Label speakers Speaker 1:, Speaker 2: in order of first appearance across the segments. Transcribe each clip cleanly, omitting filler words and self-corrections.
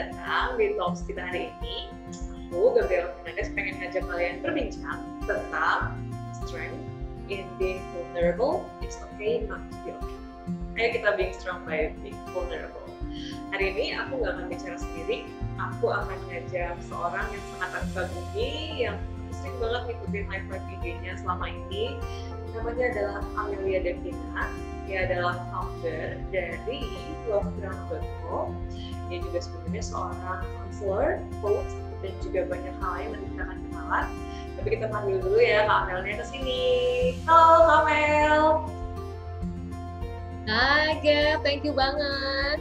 Speaker 1: datang di Talks kita hari ini. Aku, Gabriela Fernandez, pengen ngajak kalian berbincang tentang strength in being vulnerable. It's okay not to be okay. Ayo kita being strong by being vulnerable. Hari ini aku nggak akan bicara sendiri. Aku akan ngajak seorang yang sangat aku kagumi, yang sering banget ngikutin live IG-nya selama ini. Namanya adalah Amelia Devina. Dia adalah founder dari loveground.co. Dia juga sebenarnya seorang counselor, coach, dan juga banyak hal lain yang kita akan kenalan. Tapi kita panggil dulu ya Kak Amelnya ke sini. Halo Kak Amel.
Speaker 2: Hai Gap, thank you banget.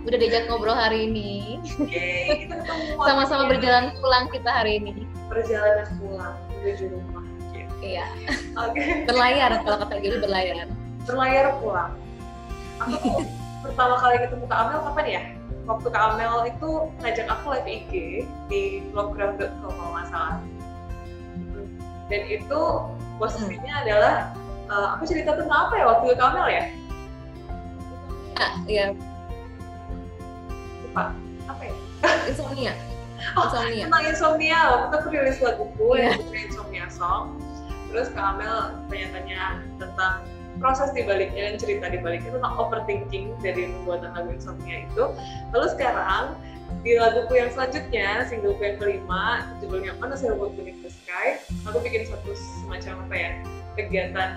Speaker 2: Udah diajak ngobrol hari ini.
Speaker 1: Oke, kita ketemu.
Speaker 2: Sama-sama berjalan pulang kita hari ini.
Speaker 1: Perjalanan pulang menuju rumah.
Speaker 2: Iya.
Speaker 1: Oke.
Speaker 2: Berlayar, kalau kata Gili berlayar.
Speaker 1: Berlayar pulang. Aku pertama kali ketemu Kak Amel kapan ya? Waktu Kak Amel itu ngajak aku live IG di loveground.co kalau nggak salah. Dan itu posisinya adalah aku cerita tentang apa ya waktu itu Kak Amel ya?
Speaker 2: Iya.
Speaker 1: Lupa. Apa ya?
Speaker 2: Insomnia.
Speaker 1: Insomnia. Tentang insomnia. Waktu itu aku rilis laguku yang Insomnia Song. Terus Kak Amel tanya-tanya tentang proses dibaliknya dan cerita dibaliknya tentang overthinking dari pembuatan lagu Insomnia itu. Lalu sekarang di laguku yang selanjutnya, singleku yang kelima, judulnya On a Sailboat Beneath the Sky, aku bikin satu semacam apa ya, kegiatan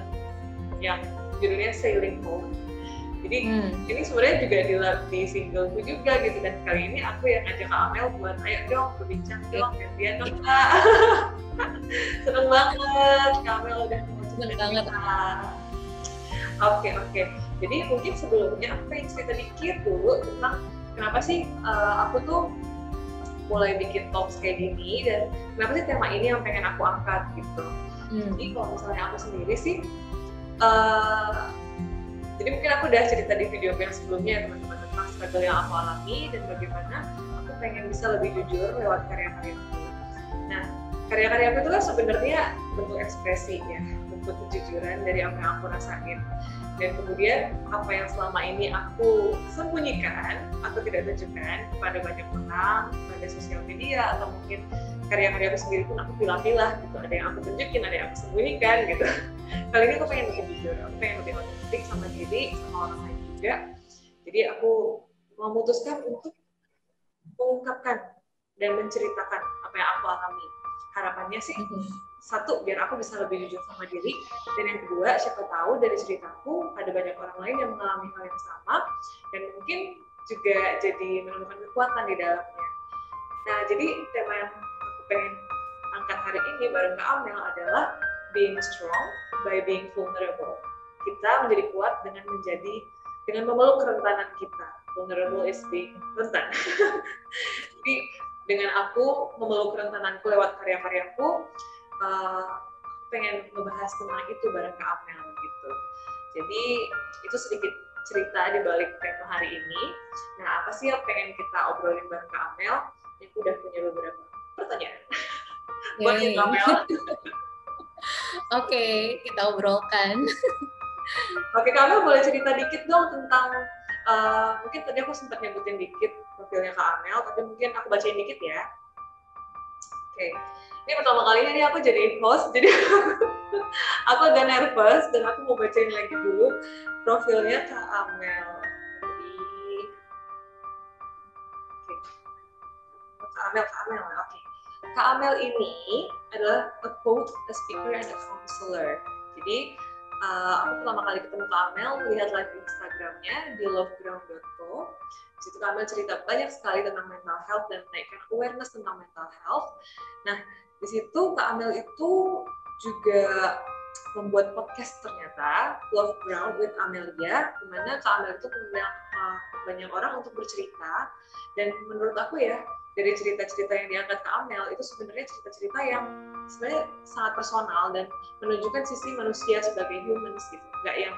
Speaker 1: yang judulnya Sailing Home. Jadi ini sebenarnya juga di singleku juga gitu, dan kali ini aku yang ngajak Kak Amel buat ayo dong berbincang dong, gantian dong Kak. Seneng banget Kak Amel udah mau
Speaker 2: banget.
Speaker 1: Oke. Jadi mungkin sebelumnya aku pengen cerita dikit dulu tentang kenapa sih aku tuh mulai bikin talks kayak gini dan kenapa sih tema ini yang pengen aku angkat gitu. Jadi kalau misalnya aku sendiri sih, jadi mungkin aku udah cerita di video yang sebelumnya teman-teman tentang struggle yang aku alami dan bagaimana aku pengen bisa lebih jujur lewat karya-karyaku. Nah, karya-karyaku itu kan sebenarnya bentuk ekspresi ya, bentuk kejujuran dari apa yang aku rasain. Dan kemudian apa yang selama ini aku sembunyikan atau tidak tunjukkan kepada banyak orang, kepada sosial media atau mungkin karya-karyaku sendiri pun aku pilah-pilah gitu. Ada yang aku tunjukin, ada yang aku sembunyikan gitu. Kali ini aku pengen lebih jujur, aku pengen lebih otentik sama diri, sama orang lain juga. Jadi aku memutuskan untuk mengungkapkan dan menceritakan apa yang aku alami. Harapannya sih, satu, biar aku bisa lebih jujur sama diri, dan yang kedua, siapa tahu dari ceritaku ada banyak orang lain yang mengalami hal yang sama, dan mungkin juga jadi menemukan kekuatan di dalamnya. Nah, jadi tema yang aku pengen angkat hari ini bareng Kak Amel adalah being strong by being vulnerable. Kita menjadi kuat dengan memeluk kerentanan kita. Vulnerable is being rentan. Jadi dengan aku memeluk kerentananku lewat karya-karyaku, aku pengen ngebahas tentang itu bareng Kak Amel gitu. Jadi itu sedikit cerita di balik tema hari ini. Nah, apa sih yang pengen kita obrolin bareng Kak Amel? Aku udah punya beberapa pertanyaan buat Kak Amel.
Speaker 2: Oke, kita obrolkan.
Speaker 1: Oke, Kak Amel boleh cerita dikit dong tentang mungkin tadi aku sempat nyebutin dikit profilnya Kak Amel, tapi mungkin aku bacain dikit ya. Oke, ini pertama kalinya nih aku jadi host, jadi aku agak nervous dan aku mau bacain lagi dulu profilnya Kak Amel. Jadi, Kak Amel, oke. Kak Amel ini adalah a coach, a speaker, and a counselor. Jadi aku pertama kali ketemu Kak Amel melihat live Instagramnya di loveground.co. Di situ Kak Amel cerita banyak sekali tentang mental health dan menaikkan awareness tentang mental health. Nah, di situ Kak Amel itu juga membuat podcast ternyata, Love Ground with Amelia, di mana Kak Amel itu mengundang banyak orang untuk bercerita. Dan menurut aku ya, dari cerita-cerita yang diangkat Kak Amel itu sebenarnya cerita-cerita yang sebenarnya sangat personal dan menunjukkan sisi manusia sebagai humans gitu, nggak yang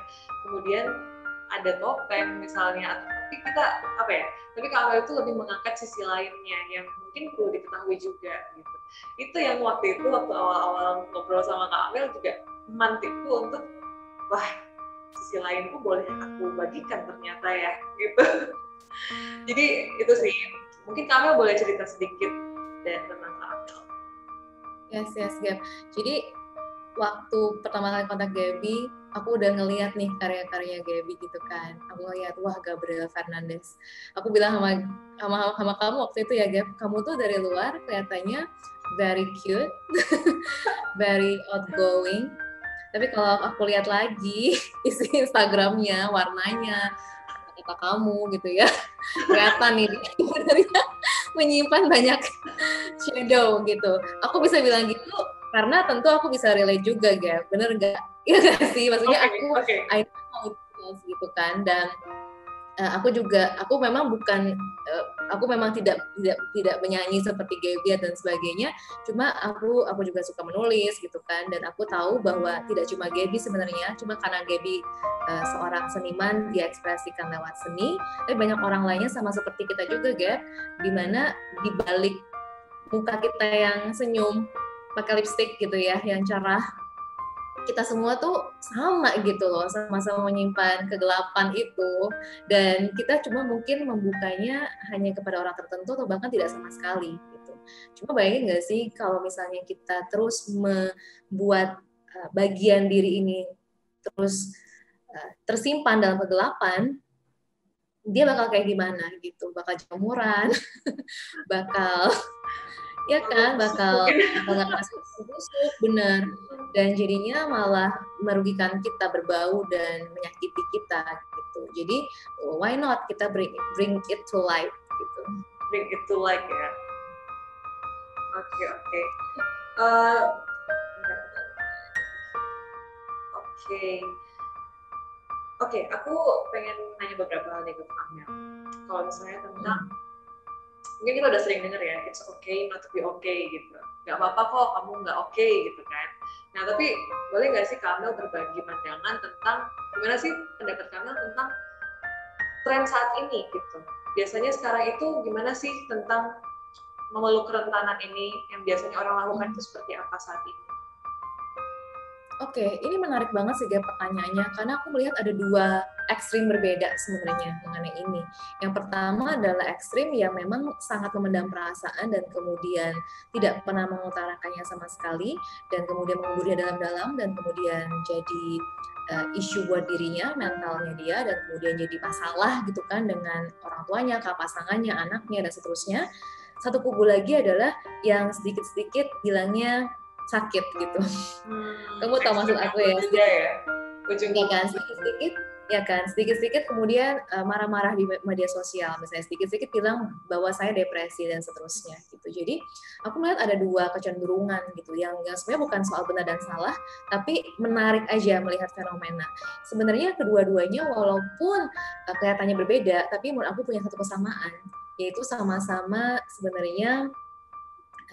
Speaker 1: kemudian ada topeng misalnya, tapi kita apa ya? Tapi Kak Amel itu lebih mengangkat sisi lainnya yang mungkin perlu diketahui juga gitu. Itu yang waktu awal-awal ngobrol sama Kak Amel juga memantikku untuk wah, sisi lainku boleh aku bagikan ternyata ya gitu. Jadi itu sih. Mungkin Kamel boleh cerita sedikit tentang Kamel.
Speaker 2: Yes, Gab. Jadi waktu pertama kali kontak Gaby, aku udah ngeliat nih karya-karya Gaby gitu kan. Aku ngeliat, wah Gabriela Fernandez. Aku bilang sama kamu waktu itu ya Gab, kamu tuh dari luar kelihatannya very cute, very outgoing. Tapi kalau aku lihat lagi isi Instagramnya, warnanya, kata kamu gitu ya, kelihatan nih sebenarnya menyimpan banyak shadow gitu. Aku bisa bilang gitu karena tentu aku bisa relate juga, Gap. Bener nggak? Iya nggak sih? Maksudnya I know how it feels gitu kan. Dan aku memang tidak menyanyi seperti Gaby dan sebagainya. Cuma aku juga suka menulis gitu kan. Dan aku tahu bahwa tidak cuma Gaby sebenarnya, cuma karena Gaby seorang seniman, dia ekspresikan lewat seni, tapi banyak orang lainnya sama seperti kita juga, Gap, dimana di balik muka kita yang senyum pakai lipstick gitu ya, yang cerah, kita semua tuh sama gitu loh, sama-sama menyimpan kegelapan itu, dan kita cuma mungkin membukanya hanya kepada orang tertentu atau bahkan tidak sama sekali gitu. Cuma bayangin nggak sih kalau misalnya kita terus membuat bagian diri ini terus tersimpan dalam kegelapan, dia bakal kayak gimana gitu, bakal jamuran, bakal ya kan, bakal nggak masuk busuk, bener, dan jadinya malah merugikan kita, berbau dan menyakiti kita gitu. Jadi why not kita bring it to light gitu.
Speaker 1: Bring it to light ya. Oke. Oke, aku pengen nanya beberapa hal nih ke Kamel. Kalau misalnya tentang mungkin kita udah sering denger ya, it's okay not to be okay gitu. Gak apa-apa kok kamu gak okay gitu kan. Nah tapi boleh gak sih Kamel berbagi pandangan tentang gimana sih pendapat Kamel tentang tren saat ini gitu. Biasanya sekarang itu gimana sih tentang memeluk kerentanan ini yang biasanya orang lakukan itu seperti apa saat ini?
Speaker 2: Oke, ini menarik banget sih Gap pertanyaannya, karena aku melihat ada dua ekstrim berbeda sebenarnya mengenai ini. Yang pertama adalah ekstrim yang memang sangat memendam perasaan dan kemudian tidak pernah mengutarakannya sama sekali, dan kemudian menguburnya dalam-dalam, dan kemudian jadi isu buat dirinya, mentalnya dia, dan kemudian jadi masalah gitu kan dengan orang tuanya, pasangannya, anaknya, dan seterusnya. Satu kubu lagi adalah yang sedikit-sedikit bilangnya sakit gitu. Kamu tahu maksud aku ya?
Speaker 1: Ujungnya
Speaker 2: kan sedikit-sedikit kemudian marah-marah di media sosial, misalnya sedikit-sedikit bilang bahwa saya depresi dan seterusnya gitu. Jadi aku melihat ada dua kecenderungan gitu yang sebenarnya bukan soal benar dan salah, tapi menarik aja melihat fenomena. Sebenarnya kedua-duanya walaupun kelihatannya berbeda, tapi menurut aku punya satu kesamaan, yaitu sama-sama sebenarnya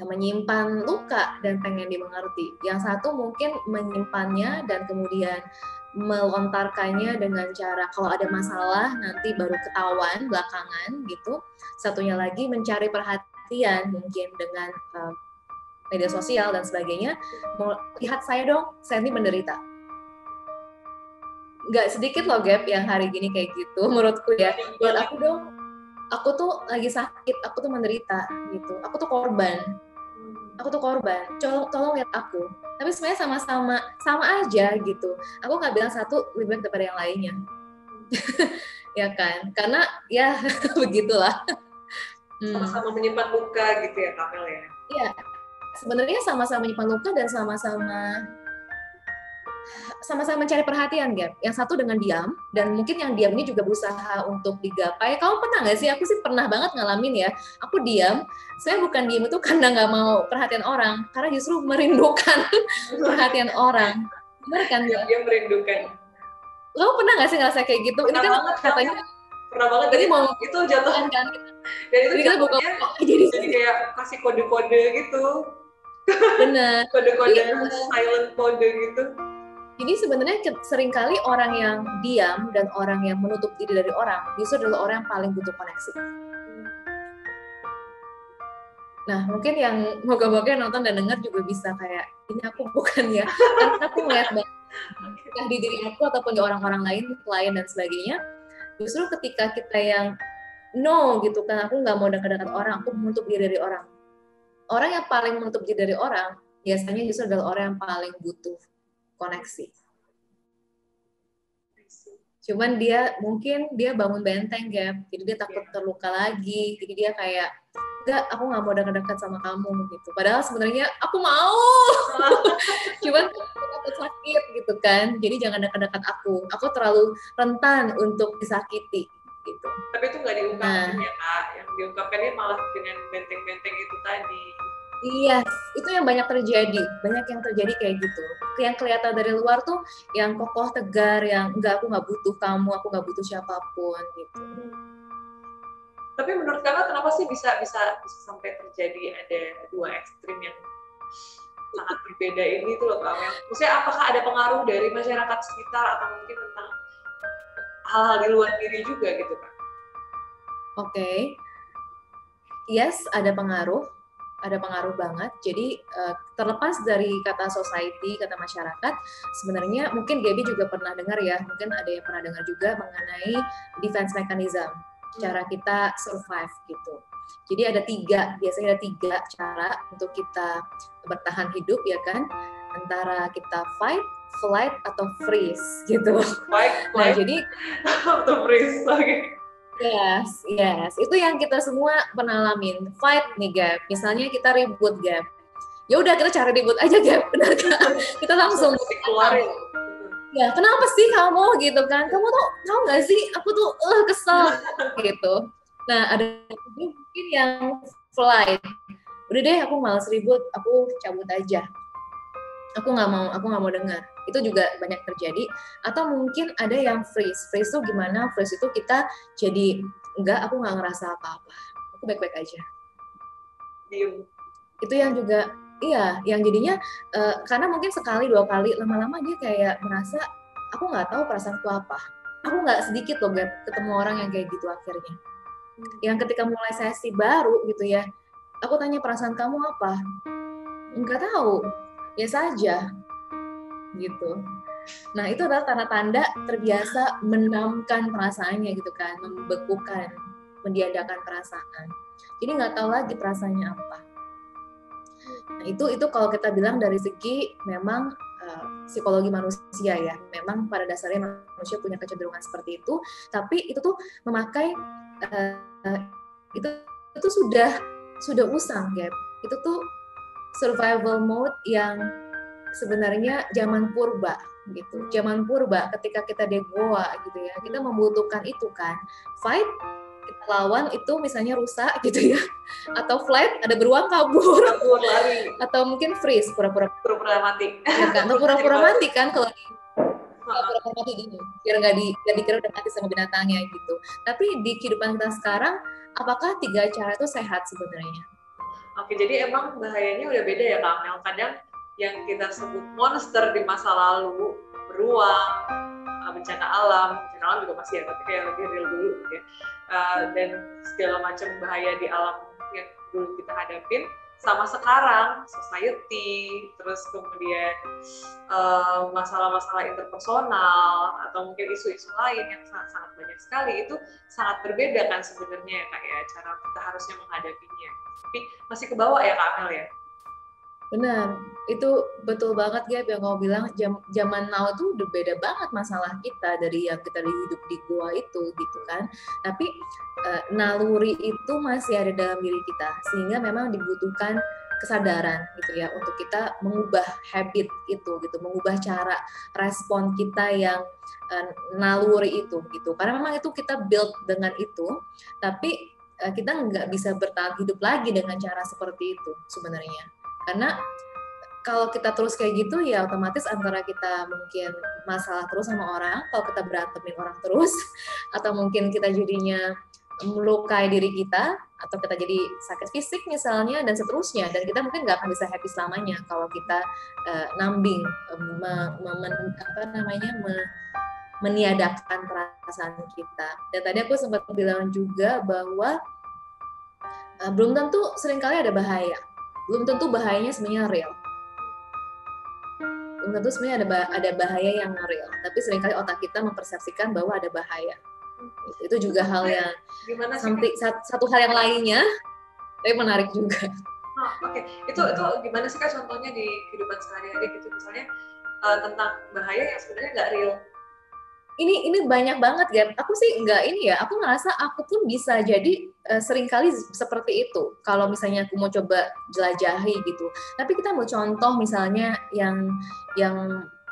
Speaker 2: menyimpan luka dan pengen dimengerti. Yang satu mungkin menyimpannya dan kemudian melontarkannya dengan cara kalau ada masalah nanti baru ketahuan belakangan gitu. Satunya lagi mencari perhatian mungkin dengan media sosial dan sebagainya. Lihat saya dong, saya ini menderita. Nggak sedikit loh Gap yang hari gini kayak gitu menurutku ya. Buat aku dong, aku tuh lagi sakit, aku tuh menderita gitu. Aku tuh korban, tolong lihat aku. Tapi sebenarnya sama aja gitu. Aku nggak bilang satu lebih baik daripada yang lainnya. Ya kan, karena ya begitulah.
Speaker 1: Sama-sama menyimpan luka gitu ya Kamel ya.
Speaker 2: Iya, sebenarnya sama-sama menyimpan luka dan sama-sama mencari perhatian, Gap. Yang satu dengan diam, dan mungkin yang diam ini juga berusaha untuk digapai. Kamu pernah nggak sih? Aku sih pernah banget ngalamin ya. Aku diam, saya bukan diam itu karena nggak mau perhatian orang, karena justru merindukan perhatian orang. Benar kan?
Speaker 1: Dia merindukan.
Speaker 2: Lo pernah nggak sih ngerasa kayak gitu?
Speaker 1: Pernah
Speaker 2: ini kan
Speaker 1: banget,
Speaker 2: katanya
Speaker 1: pernah banget. Jadi mau itu jatuh kan? Dan itu jatuhnya jadi kayak kasih kode-kode gitu.
Speaker 2: Benar.
Speaker 1: Kode-kode silent kode gitu.
Speaker 2: Jadi sebenarnya seringkali orang yang diam dan orang yang menutup diri dari orang justru adalah orang yang paling butuh koneksi. Nah, mungkin yang moga-moga nonton dan dengar juga bisa kayak, ini aku bukan ya, karena aku melihat banget di diri aku ataupun di orang-orang lain, klien dan sebagainya. Justru ketika kita yang no gitu kan, aku nggak mau dekat-dekat orang, aku menutup diri dari orang. Orang yang paling menutup diri dari orang biasanya justru adalah orang yang paling butuh koneksi. Cuman dia mungkin dia bangun benteng, Gap, jadi dia takut terluka lagi, jadi dia kayak enggak, aku nggak mau dekat-dekat sama kamu gitu. Padahal sebenarnya aku mau, cuman aku takut sakit gitu kan. Jadi jangan dekat-dekat aku. Aku terlalu rentan untuk disakiti gitu.
Speaker 1: Tapi itu nggak diungkapkan ya Kak. Yang diungkapkannya malah dengan benteng-benteng itu tadi.
Speaker 2: Iya, itu yang banyak terjadi. Banyak yang terjadi kayak gitu. Yang kelihatan dari luar tuh yang kokoh, tegar, yang enggak, aku nggak butuh kamu, aku nggak butuh siapapun gitu.
Speaker 1: Tapi menurut Kakak kenapa sih bisa sampai terjadi ada dua ekstrim yang sangat berbeda ini tuh loh Kak Mel? Maksudnya apakah ada pengaruh dari masyarakat sekitar atau mungkin tentang hal-hal di luar diri juga gitu Kak?
Speaker 2: Oke. Yes, ada pengaruh banget. Jadi terlepas dari kata society, kata masyarakat, sebenarnya mungkin Gaby juga pernah dengar ya, mungkin ada yang pernah dengar juga mengenai defense mechanism, cara kita survive gitu. Jadi biasanya ada tiga cara untuk kita bertahan hidup ya kan, antara kita fight, flight, atau freeze gitu.
Speaker 1: Fight,
Speaker 2: nah jadi
Speaker 1: atau freeze, oke.
Speaker 2: Yes. Itu yang kita semua pernah alamin. Fight nih, Gap. Misalnya kita ribut, Gap. Ya udah kita cari ribut aja, Gap. Benar kan? Kita langsung
Speaker 1: keluarin.
Speaker 2: Ya, kenapa sih kamu gitu kan? Kamu tuh tahu nggak sih? Aku tuh kesel gitu. Nah, ada mungkin yang flight. Udah deh, aku malas ribut, aku cabut aja. Aku nggak mau dengar. Itu juga banyak terjadi. Atau mungkin ada yang freeze. Freeze itu gimana? Freeze itu kita jadi enggak, aku nggak ngerasa apa-apa. Aku baik-baik aja. Itu yang juga yang jadinya karena mungkin sekali dua kali, lama-lama dia kayak merasa aku nggak tahu perasaanku apa. Aku nggak sedikit loh Gap, ketemu orang yang kayak gitu akhirnya. Yang ketika mulai sesi baru gitu ya, aku tanya perasaan kamu apa? Nggak tahu. Ya saja gitu. Nah, itu adalah tanda-tanda terbiasa menamkan perasaannya gitu kan, membekukan, mendiadakan perasaan. Jadi nggak tahu lagi perasaannya apa. Nah, itu kalau kita bilang dari segi memang psikologi manusia ya, memang pada dasarnya manusia punya kecenderungan seperti itu, tapi itu tuh memakai itu sudah usang, Gap. Itu tuh survival mode yang sebenarnya zaman purba gitu. Zaman purba ketika kita di goa gitu ya, kita membutuhkan itu kan. Fight, kita lawan itu misalnya rusak gitu ya. Atau flight, ada beruang kabur
Speaker 1: lari.
Speaker 2: Atau mungkin freeze, pura-pura
Speaker 1: mati.
Speaker 2: Ya kan, atau pura-pura mati kan kalau pura-pura mati gini. Biar nggak dikira udah mati sama binatangnya gitu. Tapi di kehidupan kita sekarang, apakah tiga cara itu sehat sebenarnya?
Speaker 1: Oke, jadi emang bahayanya udah beda ya Kak Mel. Kadang yang kita sebut monster di masa lalu, beruang, bencana alam juga masih ya, tapi kayak lebih real dulu gitu ya. Dan segala macam bahaya di alam yang dulu kita hadapin, sama sekarang, society, terus kemudian masalah-masalah interpersonal, atau mungkin isu-isu lain yang sangat banyak sekali, itu sangat berbeda kan sebenarnya ya Kak ya, cara kita harusnya menghadapinya. Tapi masih ke bawah ya Kak Amel ya?
Speaker 2: Benar, itu betul banget Gap yang kamu bilang, zaman now itu udah beda banget masalah kita dari yang kita hidup di gua itu gitu kan. Tapi naluri itu masih ada dalam diri kita, sehingga memang dibutuhkan kesadaran gitu ya untuk kita mengubah habit itu gitu, mengubah cara respon kita yang naluri itu gitu. Karena memang itu kita build dengan itu, tapi kita nggak bisa bertahan hidup lagi dengan cara seperti itu sebenarnya. Karena kalau kita terus kayak gitu ya otomatis antara kita mungkin masalah terus sama orang, kalau kita berantemin orang terus, atau mungkin kita jadinya melukai diri kita, atau kita jadi sakit fisik misalnya, dan seterusnya. Dan kita mungkin nggak akan bisa happy selamanya kalau kita nambing, meniadakan perasaan kita. Dan tadi aku sempat bilang juga bahwa belum tentu seringkali ada bahaya. Belum tentu bahayanya sebenarnya real. Belum tentu sebenarnya ada bahaya yang real. Tapi seringkali otak kita mempersepsikan bahwa ada bahaya. Itu juga hal yang
Speaker 1: gimana sih?
Speaker 2: Satu hal yang lainnya, tapi menarik juga.
Speaker 1: Oke. Itu gimana sih Kak contohnya di kehidupan sehari-hari gitu, misalnya tentang bahaya yang sebenarnya nggak real?
Speaker 2: Ini banyak banget ya. Aku sih nggak ini ya. Aku ngerasa aku pun bisa jadi seringkali seperti itu. Kalau misalnya aku mau coba jelajahi gitu. Tapi kita mau contoh misalnya yang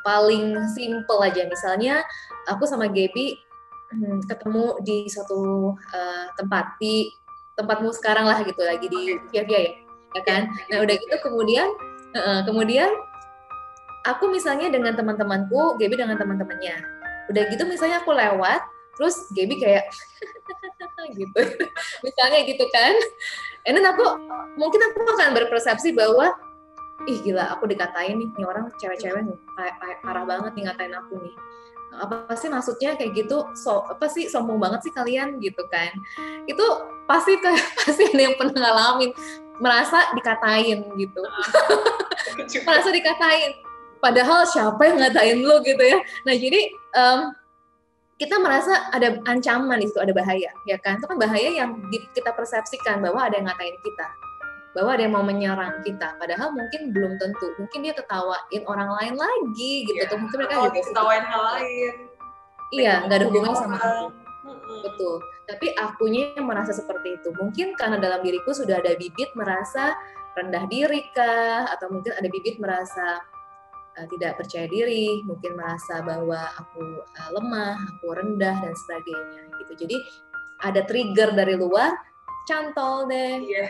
Speaker 2: paling simple aja. Misalnya aku sama Gaby ketemu di suatu tempat di tempatmu sekarang lah gitu, lagi di Via ya kan. Nah udah gitu kemudian aku misalnya dengan teman-temanku, Gaby dengan teman-temannya. Udah gitu misalnya aku lewat, terus Gaby kayak gitu, misalnya gitu kan. And then mungkin aku akan berpersepsi bahwa ih gila, aku dikatain nih orang cewek-cewek parah banget nih ngatain aku nih. Apa sih maksudnya kayak gitu? Apa sih sombong banget sih kalian gitu kan? Itu pasti ada yang pernah ngalamin, merasa dikatain gitu. Merasa dikatain. Padahal siapa yang ngatain lo gitu ya. Nah jadi kita merasa ada ancaman di situ, ada bahaya, ya kan? Itu kan bahaya yang kita persepsikan bahwa ada yang ngatain kita, bahwa ada yang mau menyerang kita. Padahal mungkin belum tentu. Mungkin dia ketawain orang lain lagi gitu. Tuh mungkin mereka juga
Speaker 1: ketawain hal lain.
Speaker 2: Iya, nggak ada hubungan sama aku. Betul. Tapi akunya yang merasa seperti itu. Mungkin karena dalam diriku sudah ada bibit merasa rendah diri kah, atau mungkin ada bibit merasa tidak percaya diri, mungkin merasa bahwa aku lemah, aku rendah dan sebagainya gitu. Jadi ada trigger dari luar, cantol deh.
Speaker 1: Iya.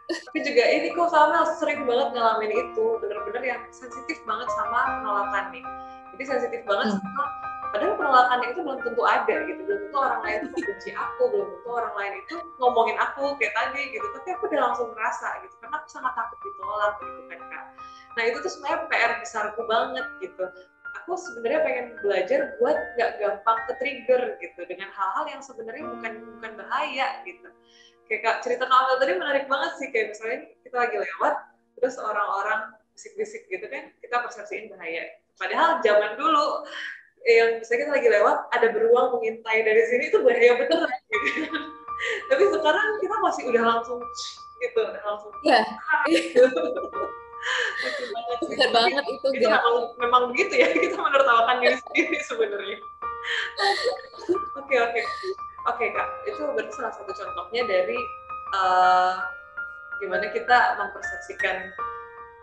Speaker 1: Tapi juga ini kok Kamel sering banget ngalamin itu, bener-bener yang sensitif banget sama penolakan nih. Jadi sensitif banget sama, padahal penolakannya itu belum tentu ada gitu, belum tentu orang lain itu benci aku, belum tentu orang lain itu ngomongin aku kayak tadi gitu, tapi aku udah langsung ngerasa gitu, karena aku sangat takut ditolak gitu kan Kak. Nah itu tuh sebenarnya PR besarku banget gitu. Aku sebenarnya pengen belajar buat nggak gampang ke trigger gitu dengan hal-hal yang sebenarnya bukan bahaya gitu. Kayak Kak, cerita Kamel tadi menarik banget sih, kayak misalnya kita lagi lewat terus orang-orang bisik-bisik gitu kan, kita persepsiin bahaya. Padahal zaman dulu yang misalnya kita lagi lewat ada beruang mengintai dari sini itu bahaya bener gitu. Tapi sekarang kita masih udah langsung gitu, langsung
Speaker 2: Benar banget itu
Speaker 1: memang begitu ya, kita menertawakan diri sendiri sebenarnya. Oke Kak, itu berarti salah satu contohnya dari gimana kita mempersepsikan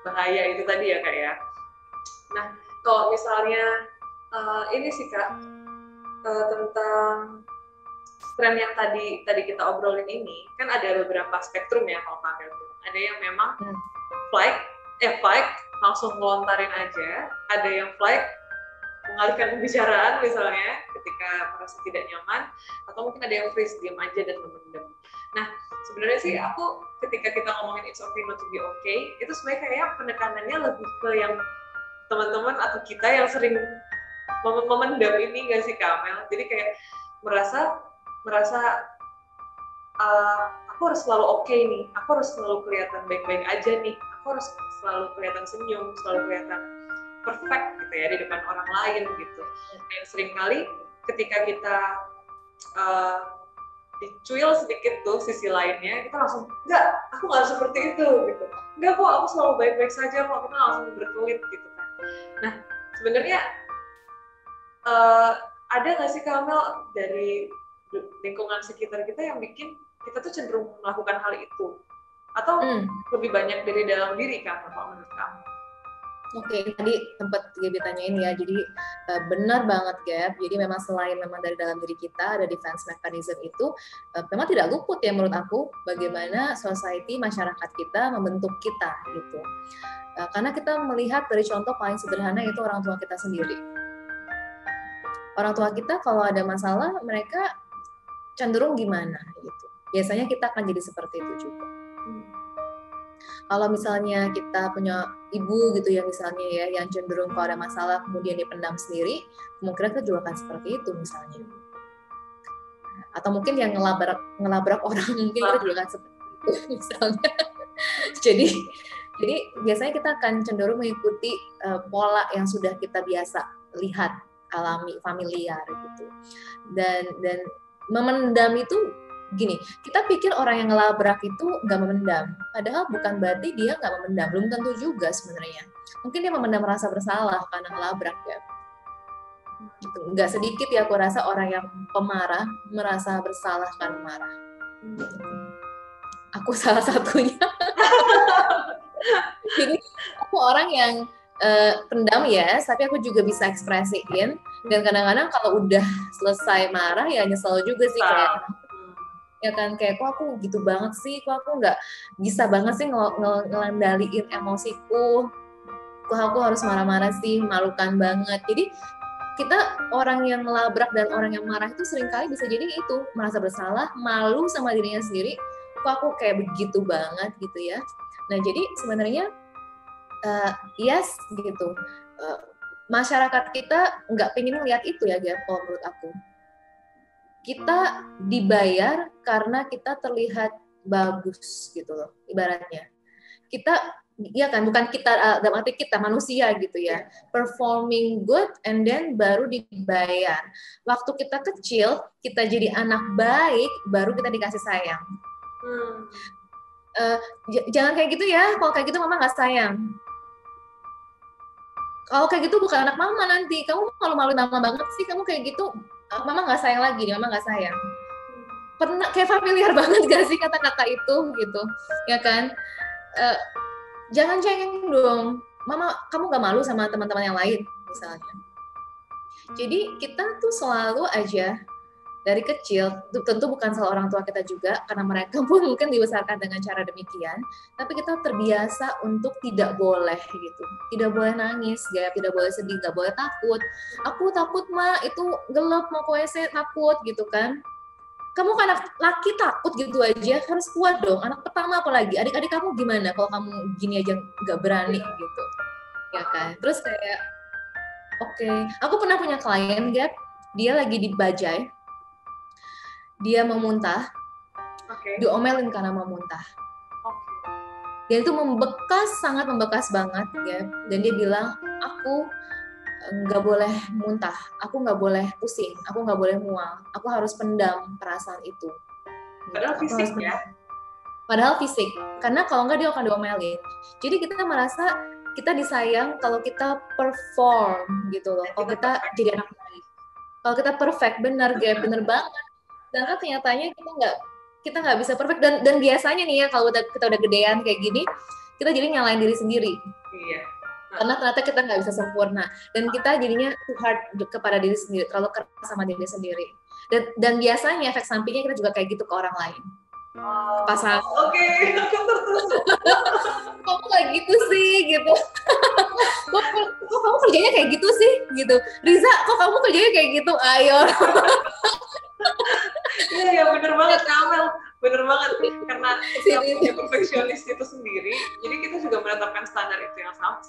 Speaker 1: bahaya itu tadi ya Kak ya. Nah kalau misalnya ini sih Kak, tentang tren yang tadi kita obrolin ini, kan ada beberapa spektrum ya kalau Kak Mel. Ada yang memang fight langsung ngelontarin aja, ada yang flight mengalihkan pembicaraan misalnya ketika merasa tidak nyaman, atau mungkin ada yang freeze, diam aja dan memendam. Nah sebenarnya sih aku ketika kita ngomongin it's okay not to be okay, itu sebenarnya kayak penekanannya lebih ke yang teman-teman atau kita yang sering memendam ini nggak sih Kamel? Jadi kayak merasa aku harus selalu oke nih, aku harus selalu kelihatan baik-baik aja nih, aku harus selalu kelihatan senyum, selalu kelihatan perfect gitu ya di depan orang lain gitu. Dan seringkali ketika kita dicuil sedikit tuh sisi lainnya, kita langsung enggak, aku nggak seperti itu gitu. Enggak kok, aku selalu baik-baik saja kok, kita langsung berkelit gitu kan. Nah sebenarnya ada nggak sih Kamel dari lingkungan sekitar kita yang bikin kita tuh cenderung melakukan hal itu, atau lebih banyak dari dalam diri Kak menurut kamu?
Speaker 2: Oke, tadi tempat Gaby tanyain ya, jadi benar banget Gab, jadi memang selain memang dari dalam diri kita ada defense mechanism itu, memang tidak luput ya menurut aku bagaimana society, masyarakat kita membentuk kita gitu. Karena kita melihat dari contoh paling sederhana itu orang tua kita sendiri. Orang tua kita kalau ada masalah mereka cenderung gimana gitu. Biasanya kita akan jadi seperti itu juga. Kalau misalnya kita punya ibu gitu ya misalnya ya, yang cenderung kalau ada masalah kemudian dipendam sendiri, kemungkinan kita juga akan seperti itu misalnya. Atau mungkin yang ngelabrak orang, mungkin kita juga akan seperti itu misalnya. Jadi biasanya kita akan cenderung mengikuti pola yang sudah kita biasa lihat alami, familiar gitu. Dan memendam itu gini, kita pikir orang yang ngelabrak itu nggak memendam, padahal bukan berarti dia nggak memendam, belum tentu juga sebenarnya. Mungkin dia memendam rasa bersalah karena ngelabrak ya. Gitu. Nggak sedikit ya aku rasa orang yang pemarah merasa bersalah karena marah. Aku salah satunya. Jadi aku orang yang pendam ya, tapi aku juga bisa ekspresiin. Dan kadang-kadang kalau udah selesai marah ya nyesel juga sih, kayak ya kan, kayak kok aku gitu banget sih, kok aku nggak bisa banget sih ngelandaliin emosiku, kok aku harus marah-marah sih, malukan banget. Jadi kita orang yang ngelabrak dan orang yang marah itu seringkali bisa jadi itu merasa bersalah, malu sama dirinya sendiri, kok aku kayak begitu banget gitu ya. Nah jadi sebenarnya yes gitu, masyarakat kita nggak pengen lihat itu ya Gap, kalau menurut aku. Kita dibayar karena kita terlihat bagus gitu loh, ibaratnya. Kita, ya kan, bukan kita, dalam arti kita manusia gitu ya, performing good and then baru dibayar. Waktu kita kecil, kita jadi anak baik, baru kita dikasih sayang. Jangan kayak gitu ya, kalau kayak gitu mama nggak sayang. Kalau kayak gitu bukan anak mama nanti, kamu malu-maluin mama banget sih, kamu kayak gitu, mama nggak sayang lagi, mama nggak sayang. Pernah kayak familiar banget gak sih kata-kata itu gitu, ya kan? Jangan cengeng dong, mama, kamu gak malu sama teman-teman yang lain misalnya. Jadi kita tuh selalu aja dari kecil, tentu bukan salah orang tua kita juga, karena mereka pun mungkin dibesarkan dengan cara demikian, tapi kita terbiasa untuk tidak boleh gitu, tidak boleh nangis, tidak boleh sedih, nggak boleh takut. Aku takut ma, itu gelap mau ke WC, takut gitu kan. Kamu kan anak laki takut gitu aja, harus kuat dong. Anak pertama apalagi, adik-adik kamu gimana kalau kamu gini aja nggak berani gitu, ya kan. Terus kayak, oke, aku pernah punya klien Gap, dia lagi di Bajai, dia mau muntah, diomelin karena mau muntah. Dan itu membekas, sangat membekas banget ya. Dan dia bilang, aku nggak boleh muntah, aku nggak boleh pusing, aku nggak boleh mual, aku harus pendam perasaan itu.
Speaker 1: Padahal fisik ya?
Speaker 2: Padahal fisik, karena kalau nggak dia akan diomelin. Jadi kita merasa kita disayang kalau kita perform gitu loh, kalau kita jadi anak baik. Kalau kita perfect, bener Gap, bener banget. Sedangkan kenyataannya kita nggak bisa perfect, dan biasanya nih ya kalau kita udah gedean kayak gini, kita jadi nyalain diri sendiri.
Speaker 1: Iya.
Speaker 2: Karena ternyata kita nggak bisa sempurna, dan kita jadinya too hard kepada diri sendiri, terlalu keras sama diri sendiri. Dan biasanya efek sampingnya kita juga kayak gitu ke orang lain. Pasal
Speaker 1: aku tertusuk.
Speaker 2: Kamu kayak gitu sih gitu. Kok kamu kerjanya kayak gitu sih gitu. Riza, kok kamu kerjanya kayak gitu? Ayo.
Speaker 1: Iya, bener banget Kamel, bener banget, karena kita punya perfeksionis itu sendiri, jadi kita juga menetapkan standar itu yang sama,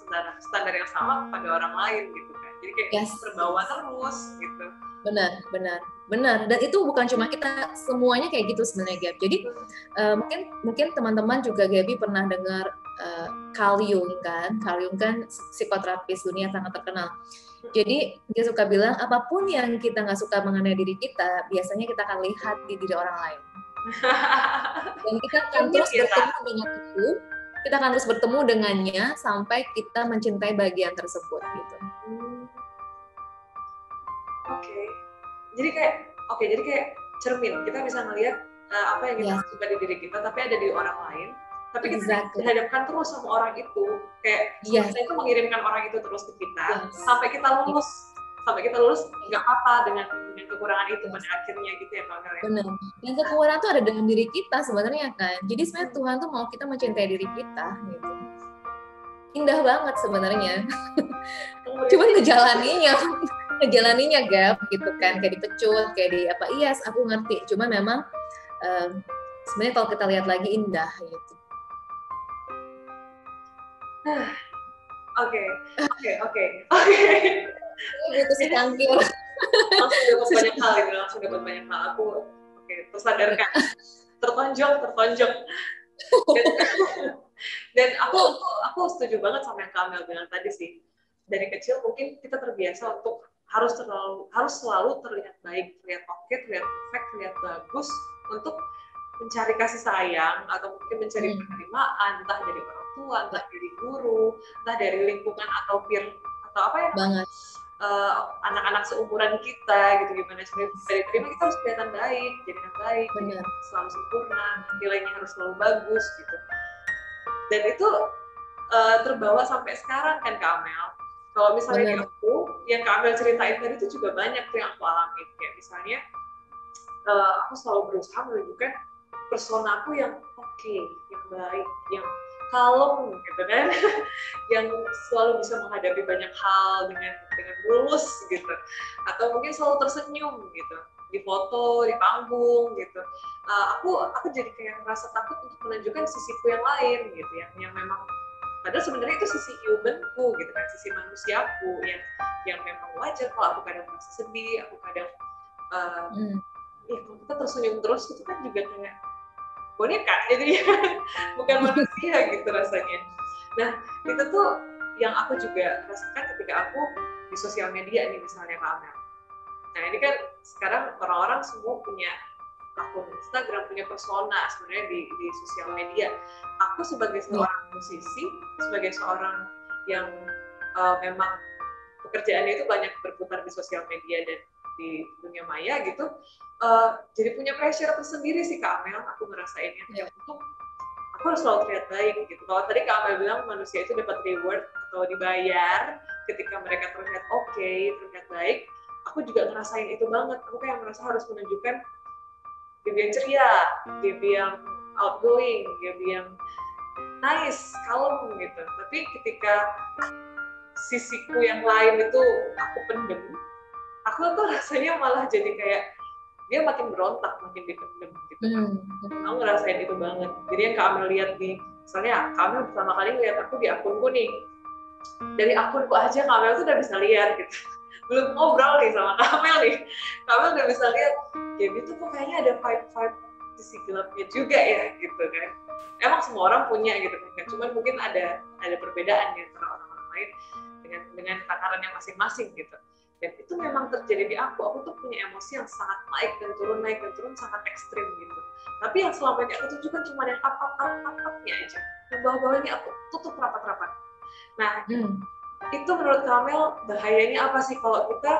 Speaker 1: standar yang sama pada orang lain gitu kan, jadi kayak terbawa terus gitu. Benar, dan itu bukan cuma kita, semuanya kayak gitu sebenarnya Gab. Jadi mungkin teman-teman juga Gaby pernah dengar Carl Jung kan psikoterapis dunia sangat terkenal. Jadi dia suka bilang, apapun yang kita nggak suka mengenai diri kita, biasanya kita akan lihat di diri orang lain. Dan kita akan terus bertemu dengan itu, kita akan terus bertemu dengannya sampai kita mencintai bagian tersebut gitu. Jadi kayak cermin, kita bisa melihat apa yang kita suka di diri kita, tapi ada di orang lain. Tapi kita dihadapkan terus sama orang itu, kayak kita itu mengirimkan orang itu terus ke kita sampai kita lulus nggak apa-apa dengan kekurangan itu pada akhirnya gitu ya Kak.
Speaker 2: Benar. Dan kekurangan itu ada dalam diri kita sebenarnya kan. Jadi sebenarnya Tuhan tuh mau kita mencintai diri kita gitu. Indah banget sebenarnya. Cuman ngejalaninya Gap gitu kan, kayak dipecut, kayak di apa, aku ngerti. Cuma memang sebenarnya kalau kita lihat lagi indah gitu.
Speaker 1: Oke.
Speaker 2: Butuh secangkir.
Speaker 1: Langsung dapat banyak hal. Aku tersadarkan, tertonjok. Dan aku setuju banget sama yang Kamel bilang tadi sih. Dari kecil mungkin kita terbiasa untuk harus selalu terlihat baik, terlihat oke, terlihat perfect, terlihat bagus untuk mencari kasih sayang atau mungkin mencari penerimaan, entah dari orang tua, entah dari guru, entah dari lingkungan atau peer atau apa ya,
Speaker 2: banget.
Speaker 1: Anak-anak seumuran kita gitu, gimana supaya bisa diterima, kita harus kelihatan baik, jadi yang baik,
Speaker 2: Benar.
Speaker 1: selalu sempurna, nilainya harus selalu bagus gitu. Dan itu terbawa sampai sekarang kan Kak Amel. Kalau misalnya di aku, yang Kak Amel ceritain tadi itu juga banyak tuh yang aku alami. Kayak misalnya, aku selalu berusaha menunjukkan persona aku yang oke, yang baik, yang kalem gitu kan, yang selalu bisa menghadapi banyak hal dengan mulus gitu, atau mungkin selalu tersenyum gitu di foto, di panggung gitu. Aku jadi kayak merasa takut untuk menunjukkan sisiku yang lain gitu, yang memang padahal sebenarnya itu sisi humanku gitu kan, sisi manusiaku yang memang wajar kalau aku kadang merasa sedih, aku kadang ya kalau kita tersenyum terus itu kan juga kayak boneka jadi bukan manusia gitu rasanya. Nah itu tuh yang aku juga rasakan ketika aku di sosial media nih misalnya Kak Amel. Nah ini kan sekarang orang-orang semua punya akun Instagram, punya persona sebenarnya di sosial media. Aku sebagai seorang musisi, sebagai seorang yang memang pekerjaannya itu banyak berputar di sosial media dan di dunia maya gitu, jadi punya pressure tersendiri sih Kak Amel, aku ngerasainnya untuk aku harus selalu terlihat baik gitu. Kalau tadi Kak Amel bilang manusia itu dapat reward atau dibayar ketika mereka terlihat oke, terlihat baik, aku juga ngerasain itu banget. Aku kayak merasa harus menunjukkan Gaby yang ceria, Gaby yang outgoing, Gaby yang nice, kalem gitu. Tapi ketika sisiku yang lain itu aku pendem, aku tuh rasanya malah jadi kayak dia makin berontak, makin dipendem gitu. Aku ngerasain itu banget. Jadi yang Kak Amel lihat misalnya Kak Amel pertama kali lihat aku di akunku nih, dari akunku aja Kak Amel tuh udah bisa lihat gitu. Belum ngobrol nih sama Kak Amel nih, Kak Amel udah bisa lihat Gaby tuh kok kayaknya ada vibe sisi gelapnya juga ya gitu kan. Emang semua orang punya gitu kan, cuman mungkin ada perbedaan ya antara orang-orang lain dengan takarannya masing-masing gitu. Dan itu memang terjadi di aku tuh punya emosi yang sangat naik dan turun sangat ekstrim gitu. Tapi yang selama ini aku tunjukkan cuma yang up-nya aja, yang bawah-bawahnya aku tutup rapat-rapat. Nah itu menurut Kamel bahayanya apa sih kalau kita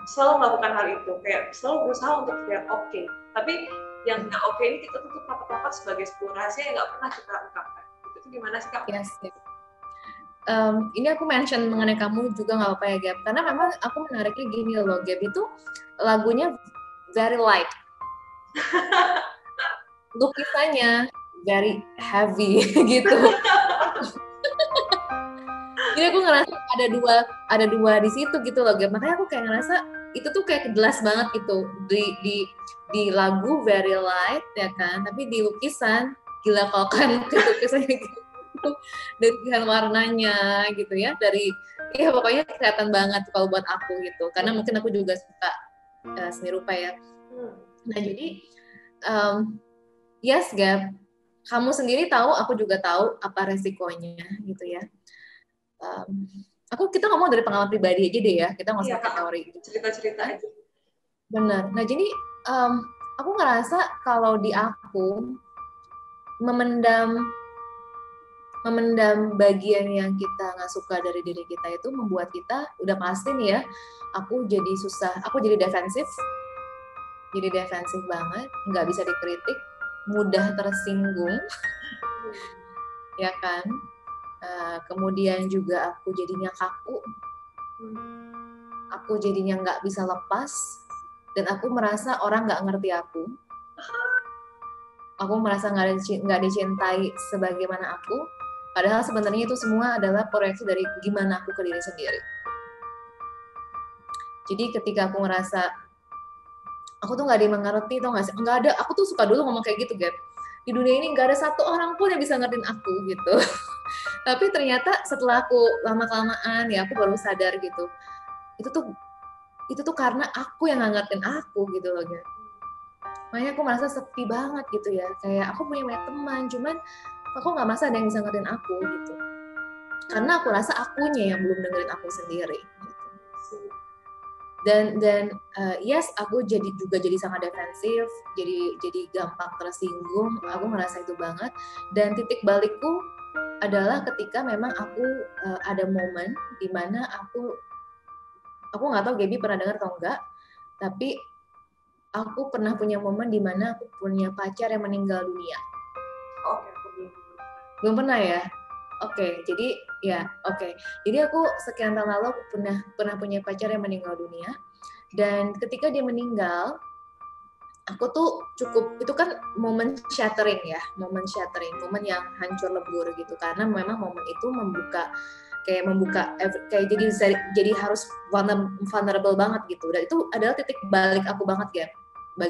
Speaker 1: selalu melakukan hal itu, kayak selalu berusaha untuk terlihat oke, tapi yang nggak oke ini kita tutup rapat-rapat sebagai sebuah rahasia yang nggak pernah kita ungkapkan. Itu gimana sih Kak?
Speaker 2: Yes. Ini aku mention mengenai kamu juga nggak apa-apa ya Gab, karena memang aku menariknya gini loh, Gab itu lagunya very light, lukisannya very heavy gitu. Jadi aku ngerasa ada dua di situ gitu loh Gab, makanya aku kayak ngerasa itu tuh kayak jelas banget gitu di lagu very light ya kan, tapi di lukisan gila kalau kan lukisannya gitu. Dari pilihan warnanya gitu ya, ya pokoknya kelihatan banget kalau buat aku gitu, karena mungkin aku juga suka seni rupa ya. Nah jadi yes Gab, kamu sendiri tahu, aku juga tahu apa resikonya gitu ya. Kita ngomong dari pengalaman pribadi aja deh ya, kita nggak usah pakai teori gitu.
Speaker 1: Cerita-cerita aja.
Speaker 2: Benar. Nah jadi aku ngerasa kalau di aku memendam bagian yang kita nggak suka dari diri kita itu membuat kita udah pasti nih ya, aku jadi defensif banget, nggak bisa dikritik, mudah tersinggung, ya kan. Kemudian juga aku jadinya kaku, aku jadinya nggak bisa lepas, dan aku merasa orang nggak ngerti aku merasa nggak dicintai sebagaimana aku. Padahal sebenarnya itu semua adalah proyeksi dari gimana aku ke diri sendiri. Jadi ketika aku ngerasa aku tuh nggak dimengerti, tau nggak sih? Nggak ada. Aku tuh suka dulu ngomong kayak gitu, Gap. Di dunia ini nggak ada satu orang pun yang bisa ngertiin aku gitu. Tapi ternyata setelah aku lama-kelamaan ya aku baru sadar gitu. Itu tuh karena aku yang nggak ngertiin aku gitu loh, Gap. Makanya aku merasa sepi banget gitu ya. Kayak aku punya banyak teman, cuman aku nggak merasa ada yang bisa ngertiin aku gitu. Karena aku rasa akunya yang belum dengerin aku sendiri. Gitu. Yes, aku jadi sangat defensif, jadi gampang tersinggung. Aku ngerasa itu banget. Dan titik balikku adalah ketika memang aku ada momen di mana aku nggak tahu Gaby pernah dengar atau enggak, tapi aku pernah punya momen di mana aku punya pacar yang meninggal dunia.
Speaker 1: Oke,
Speaker 2: belum pernah ya. Oke, jadi Jadi aku sekian tahun lalu aku pernah punya pacar yang meninggal dunia. Dan ketika dia meninggal, aku tuh itu kan momen shattering, momen yang hancur lebur gitu, karena memang momen itu membuka jadi harus vulnerable banget gitu. Dan itu adalah titik balik aku banget ya,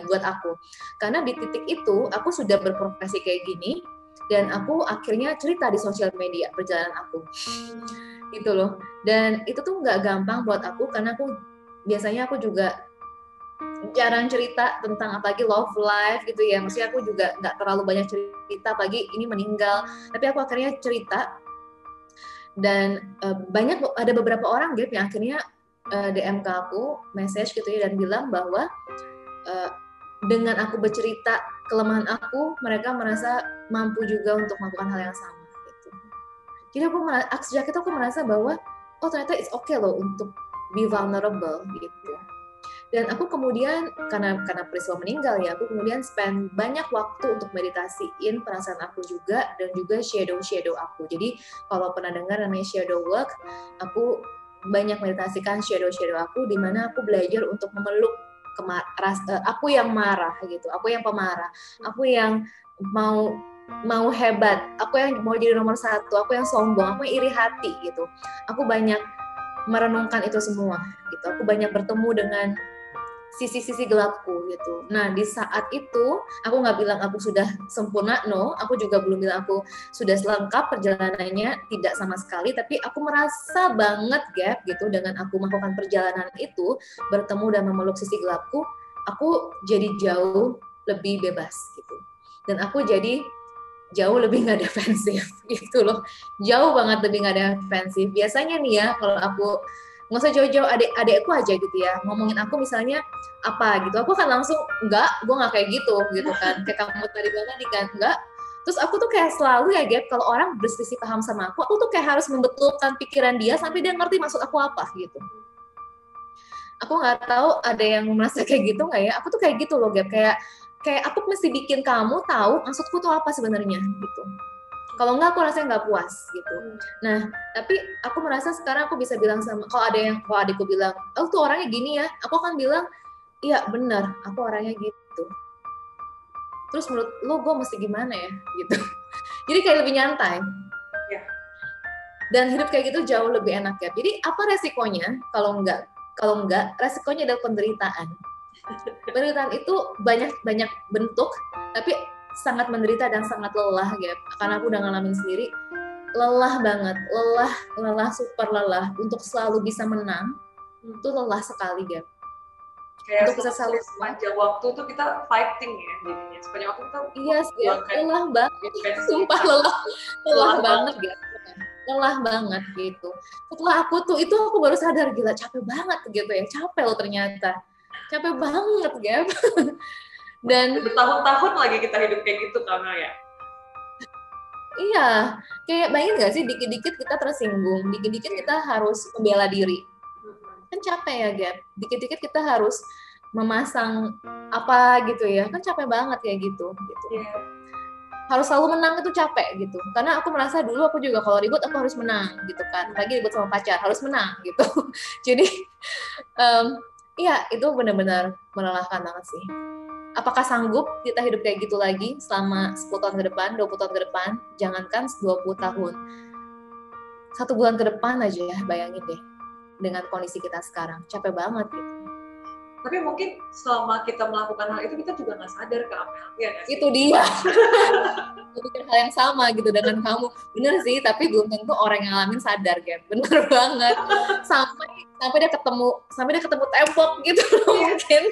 Speaker 2: buat aku. Karena di titik itu aku sudah berprofesi kayak gini, dan aku akhirnya cerita di sosial media perjalanan aku gitu loh. Dan itu tuh nggak gampang buat aku, karena biasanya aku juga jarang cerita tentang apalagi love life gitu ya. Maksudnya aku juga nggak terlalu banyak cerita, apalagi ini meninggal. Tapi aku akhirnya cerita, dan ada beberapa orang yang akhirnya DM ke aku, message gitu ya, dan bilang bahwa dengan aku bercerita kelemahan aku, mereka merasa mampu juga untuk melakukan hal yang sama gitu. Jadi sejak itu aku merasa bahwa ternyata it's okay loh untuk be vulnerable gitu. Dan aku kemudian karena peristiwa meninggal ya, aku kemudian spend banyak waktu untuk meditasiin perasaan aku juga, dan juga shadow aku. Jadi kalau pernah dengar namanya shadow work, aku banyak meditasikan shadow aku, di mana aku belajar untuk memeluk aku yang marah gitu, aku yang pemarah, aku yang mau hebat, aku yang mau jadi nomor satu, aku yang sombong, aku yang iri hati gitu. Aku banyak merenungkan itu semua gitu. Aku banyak bertemu dengan sisi-sisi gelapku gitu. Nah, di saat itu aku nggak bilang aku sudah sempurna, no. Aku juga belum bilang aku sudah lengkap perjalanannya, tidak sama sekali. Tapi aku merasa banget gap gitu, dengan aku melakukan perjalanan itu, bertemu dan memeluk sisi gelapku, aku jadi jauh lebih bebas gitu. Dan aku jadi jauh lebih nggak defensif gitu loh. Jauh banget lebih nggak defensif. Biasanya nih ya, kalau aku nggak usah jauh-jauh adekku aja gitu ya, ngomongin aku misalnya apa gitu, aku kan langsung gue nggak kayak gitu kan, kayak kamu tadi bilang tadi kan, enggak. Terus aku tuh kayak selalu ya Gap, kalau orang berselisih paham sama aku tuh kayak harus membetulkan pikiran dia sampai dia ngerti maksud aku apa gitu. Aku nggak tahu ada yang merasa kayak gitu nggak ya? Aku tuh kayak gitu loh Gap, kayak aku mesti bikin kamu tahu maksudku tuh apa sebenarnya gitu. Kalau enggak, aku rasanya nggak puas gitu. Nah, tapi aku merasa sekarang aku bisa bilang kalau adikku bilang, tuh orangnya gini ya, aku akan bilang, iya benar, aku orangnya gitu. Terus menurut lo gue mesti gimana ya gitu. Jadi kayak lebih nyantai. Dan hidup kayak gitu jauh lebih enak ya. Jadi apa resikonya kalau enggak resikonya adalah penderitaan. Penderitaan itu banyak bentuk, tapi sangat menderita dan sangat lelah ya, karena aku udah ngalamin sendiri, lelah banget, lelah super lelah. Untuk selalu bisa menang itu lelah sekali ya.
Speaker 1: Kayak untuk bisa selalu sepanjang waktu tuh kita fighting ya jadinya. Sepanjang waktu kita
Speaker 2: lelah banget, sumpah lelah banget ya. Lelah banget gitu. Setelah aku baru sadar, gila capek banget gitu ya, capek loh ternyata, capek banget ya. Dan
Speaker 1: bertahun-tahun lagi kita hidup kayak gitu karena ya.
Speaker 2: Iya, kayak bayangin nggak sih, dikit-dikit kita tersinggung, dikit-dikit kita harus membela diri. Kan capek ya Gap, dikit-dikit kita harus memasang apa gitu ya, kan capek banget kayak gitu. Harus selalu menang itu capek gitu, karena aku merasa dulu aku juga kalau ribut aku harus menang gitu kan, lagi ribut sama pacar harus menang gitu. Jadi iya itu benar-benar melelahkan banget sih. Apakah sanggup kita hidup kayak gitu lagi selama 10 tahun ke depan, 20 tahun ke depan? Jangankan 20 tahun. 1 bulan ke depan aja ya, bayangin deh. Dengan kondisi kita sekarang. Capek banget gitu.
Speaker 1: Tapi mungkin selama kita melakukan hal itu, kita juga nggak sadar ke apa yang ya,
Speaker 2: itu dia. Bikin hal yang sama gitu dengan kamu. Bener sih, tapi belum tentu orang yang ngalamin sadar, Gap. Bener banget. Sampai dia ketemu tembok gitu mungkin.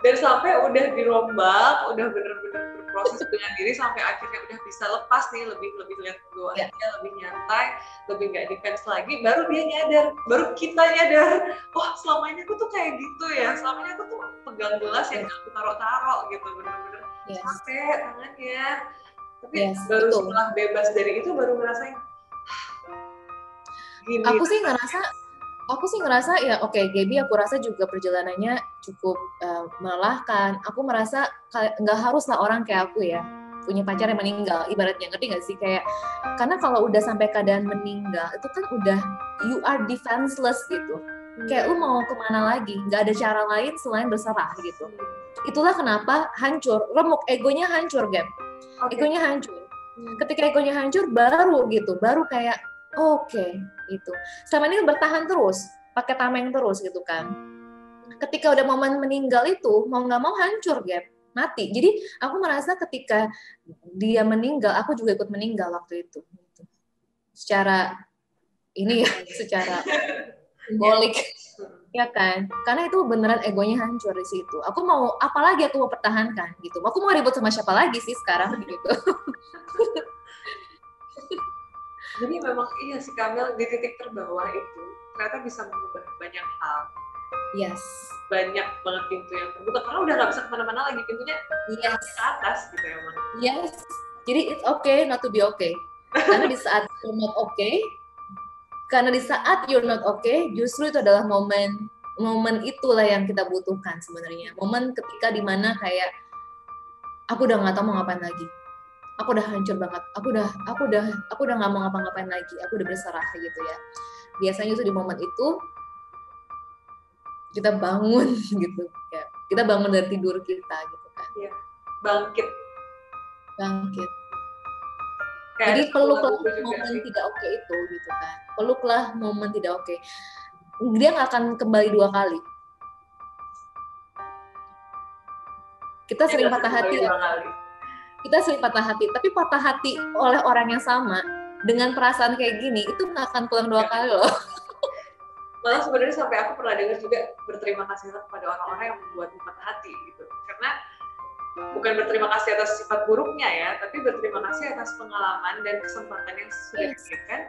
Speaker 1: Dan sampai udah dirombak, udah bener-bener berproses dengan diri sampai akhirnya udah bisa lepas nih, lebih let go aja, lebih nyantai, lebih nggak defense lagi, baru dia nyadar, baru kita nyadar, wah selama ini aku tuh kayak gitu ya, selama ini aku tuh pegang gelas yang aku taruh-taruh gitu, bener-bener capek tangannya. Tapi baru setelah bebas dari itu baru ngerasain gini.
Speaker 2: Aku sih ngerasa ya oke, Gaby aku rasa juga perjalanannya cukup melelahkan. Aku merasa nggak haruslah orang kayak aku ya punya pacar yang meninggal, ibaratnya, ngerti nggak sih? Kayak karena kalau udah sampai keadaan meninggal itu kan udah you are defenseless gitu. Kayak lu mau kemana lagi? Nggak ada cara lain selain berserah gitu. Itulah kenapa hancur, remuk, egonya hancur, Gap. Egonya hancur. Ketika egonya hancur baru kayak oke, itu. Selama ini bertahan terus, pakai tameng terus gitu kan. Ketika udah momen meninggal itu, mau nggak mau hancur, Gap, mati. Jadi aku merasa ketika dia meninggal, aku juga ikut meninggal waktu itu. Gitu. Secara ini ya, secara simbolik, ya kan? Karena itu beneran egonya hancur di situ. Aku mau, apalagi aku mau pertahankan gitu. Aku mau ribut sama siapa lagi sih sekarang gitu.
Speaker 1: Jadi memang iya sih Kamil, di titik terbawah itu ternyata bisa mengubah banyak hal.
Speaker 2: Yes.
Speaker 1: Banyak banget pintu yang terbuka karena udah nggak bisa kemana-mana lagi, pintunya ke atas gitu ya, Man.
Speaker 2: Yes. Jadi it's okay not to be okay. Karena di saat you're not okay, justru itu adalah momen itulah yang kita butuhkan sebenarnya. Momen ketika dimana kayak aku udah nggak tahu mau ngapain lagi. Aku udah hancur banget. Aku udah nggak mau ngapa-ngapain lagi. Aku udah berserah gitu ya. Biasanya itu di momen itu kita bangun gitu ya. Kita bangun dari tidur kita gitu kan.
Speaker 1: Iya. Bangkit.
Speaker 2: Kayak jadi peluklah momen tidak oke itu gitu kan. Peluklah momen tidak oke. Dia nggak akan kembali 2 kali. Kita sering patah hati ya. Kita sering patah hati, tapi patah hati oleh orang yang sama dengan perasaan kayak gini itu nggak akan pulang 2 kali loh.
Speaker 1: Malah sebenarnya sampai aku pernah dengar juga berterima kasih kepada orang-orang yang membuat patah hati gitu, karena bukan berterima kasih atas sifat buruknya ya, tapi berterima kasih atas pengalaman dan kesempatan yang sudah diberikan.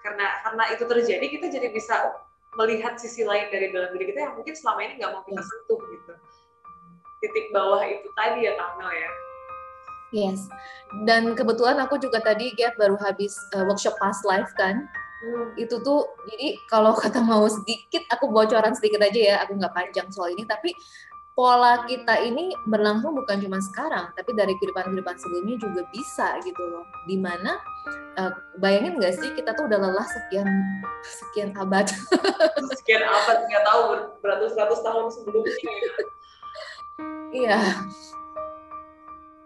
Speaker 1: Karena itu terjadi, kita jadi bisa melihat sisi lain dari dalam diri kita yang mungkin selama ini nggak mau kita sentuh gitu. Titik bawah itu tadi ya Kamil ya.
Speaker 2: Yes, dan kebetulan aku juga tadi Gap baru habis workshop past life kan. Itu tuh, jadi kalau kata mau sedikit, aku bocoran sedikit aja ya, aku nggak panjang soal ini, tapi pola kita ini berlangsung bukan cuma sekarang, tapi dari kehidupan-kehidupan sebelumnya juga bisa gitu loh. Dimana, bayangin nggak sih, kita tuh udah lelah sekian abad.
Speaker 1: Sekian abad, nggak tahu, beratus-ratus tahun sebelumnya.
Speaker 2: Iya.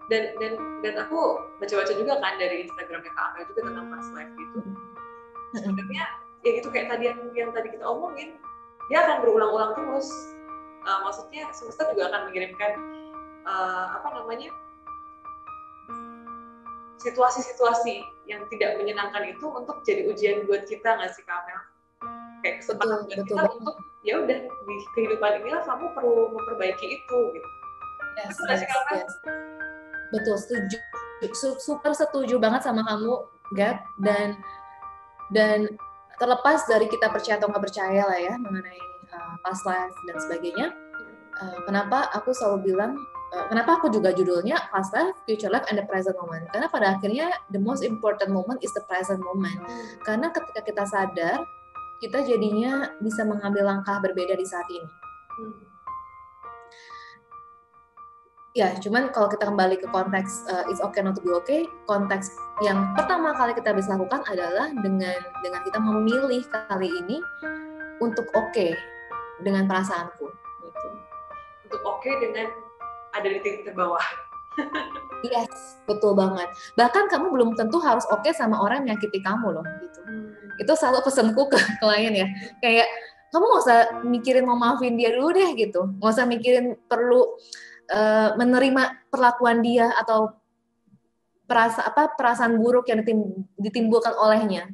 Speaker 1: Dan aku baca-baca juga kan dari Instagramnya Kak Amel juga tentang past life gitu. Sebenarnya ya gitu kayak tadi yang tadi kita omongin, dia akan berulang-ulang terus. Maksudnya semesta juga akan mengirimkan situasi-situasi yang tidak menyenangkan itu untuk jadi ujian buat kita nggak sih Kak Amel? Kayak kesempatan buat kita untuk ya udah di kehidupan inilah kamu perlu memperbaiki itu gitu.
Speaker 2: Yes. Betul, setuju, super setuju banget sama kamu, Gap, dan terlepas dari kita percaya atau nggak percaya lah ya mengenai past life dan sebagainya, kenapa aku selalu bilang, kenapa aku juga judulnya past life, future life, and the present moment, karena pada akhirnya the most important moment is the present moment, karena ketika kita sadar, kita jadinya bisa mengambil langkah berbeda di saat ini. Ya, cuman kalau kita kembali ke konteks it's okay not to be okay, konteks yang pertama kali kita bisa lakukan adalah dengan kita memilih kali ini untuk oke dengan perasaanku. Gitu.
Speaker 1: Untuk oke dengan ada di titik terbawah.
Speaker 2: Yes, betul banget. Bahkan kamu belum tentu harus oke sama orang yang menyakiti kamu loh. Gitu. Itu selalu pesanku ke klien ya. Kayak kamu nggak usah mikirin mau maafin dia dulu deh gitu. Nggak usah mikirin perlu menerima perlakuan dia atau perasaan buruk yang ditimbulkan olehnya.